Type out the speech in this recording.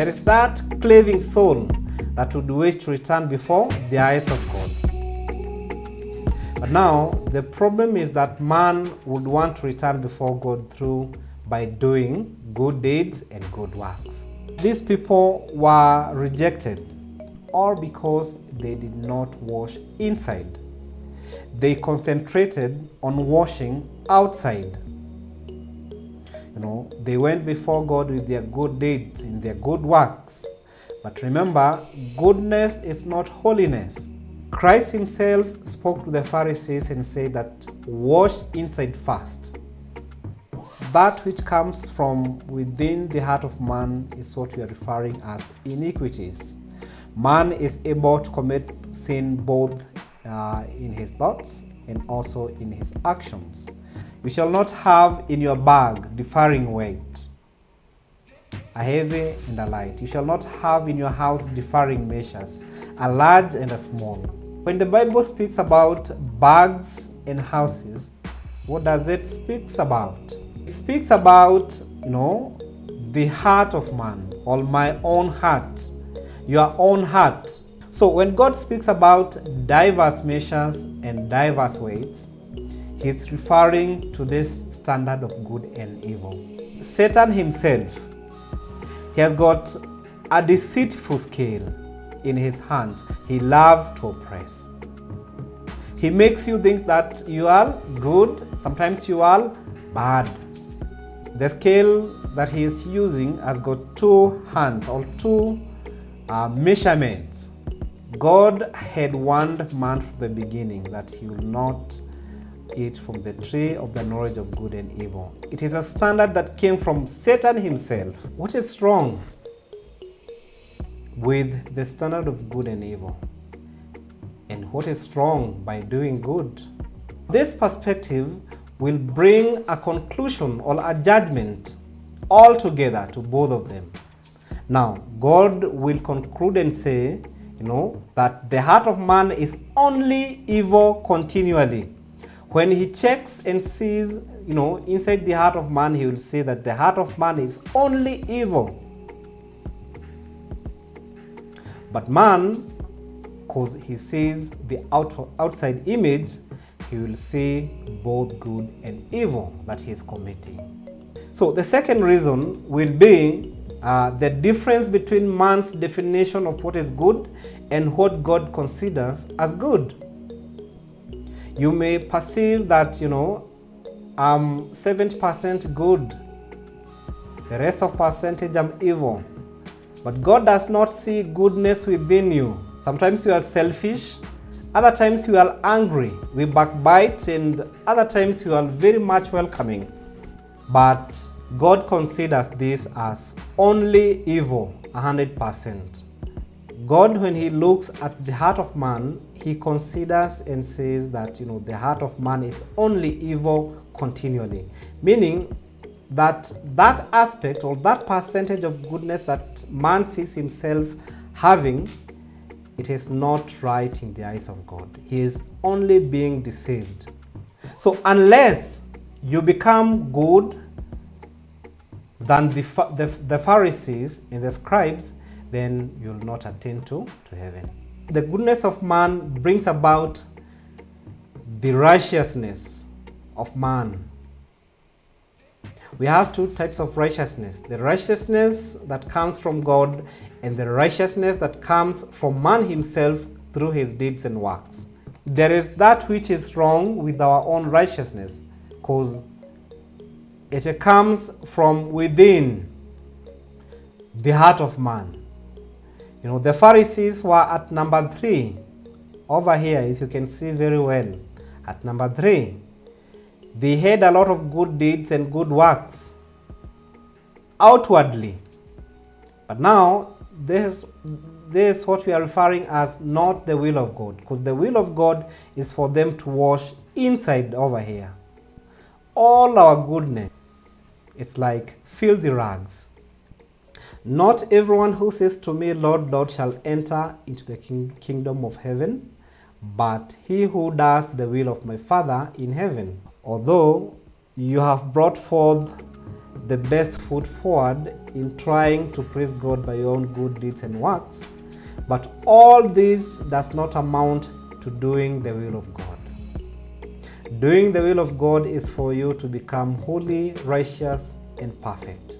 There is that craving soul that would wish to return before the eyes of God. But now, the problem is that man would want to return before God by doing good deeds and good works. These people were rejected, all because they did not wash inside. They concentrated on washing outside. They went before God with their good deeds and their good works. But remember, goodness is not holiness. Christ himself spoke to the Pharisees and said that wash inside first. That which comes from within the heart of man is what we are referring as iniquities. Man is able to commit sin both in his thoughts and also in his actions. You shall not have in your bag differing weight, a heavy and a light. You shall not have in your house differing measures, a large and a small. When the Bible speaks about bags and houses, what does it speak about? It speaks about, the heart of man, or my own heart, your own heart. So when God speaks about diverse measures and diverse weights, he's referring to this standard of good and evil. Satan himself, he has got a deceitful scale in his hands. He loves to oppress. He makes you think that you are good, sometimes you are bad. The scale that he is using has got two hands or two measurements. God had warned man from the beginning that he will not eat from the tree of the knowledge of good and evil. It is a standard that came from Satan himself. What is wrong with the standard of good and evil? And what is wrong by doing good? This perspective will bring a conclusion or a judgment altogether to both of them. Now, God will conclude and say, that the heart of man is only evil continually. When he checks and sees, inside the heart of man, he will say that the heart of man is only evil. But man, because he sees the outside image, he will see both good and evil that he is committing. So the second reason will be the difference between man's definition of what is good and what God considers as good. You may perceive that, I'm 70% good, the rest of percentage I'm evil. But God does not see goodness within you. Sometimes you are selfish, other times you are angry, we backbite, and other times you are very much welcoming. But God considers this as only evil, 100%. God, when he looks at the heart of man, he considers and says that, the heart of man is only evil continually. Meaning that aspect or that percentage of goodness that man sees himself having, it is not right in the eyes of God. He is only being deceived. So unless you become good than the Pharisees and the scribes, then you'll not attain to heaven. The goodness of man brings about the righteousness of man. We have two types of righteousness: the righteousness that comes from God and the righteousness that comes from man himself through his deeds and works. There is that which is wrong with our own righteousness, because it comes from within the heart of man. The Pharisees were at number 3 over here, if you can see very well. At number 3, they had a lot of good deeds and good works outwardly. But now, this is what we are referring as not the will of God, because the will of God is for them to wash inside over here. All our goodness, it's like filthy rags. Not everyone who says to me, Lord, Lord, shall enter into the kingdom of heaven, but he who does the will of my Father in heaven. Although you have brought forth the best foot forward in trying to praise God by your own good deeds and works, but all this does not amount to doing the will of God. Doing the will of God is for you to become holy, righteous, and perfect.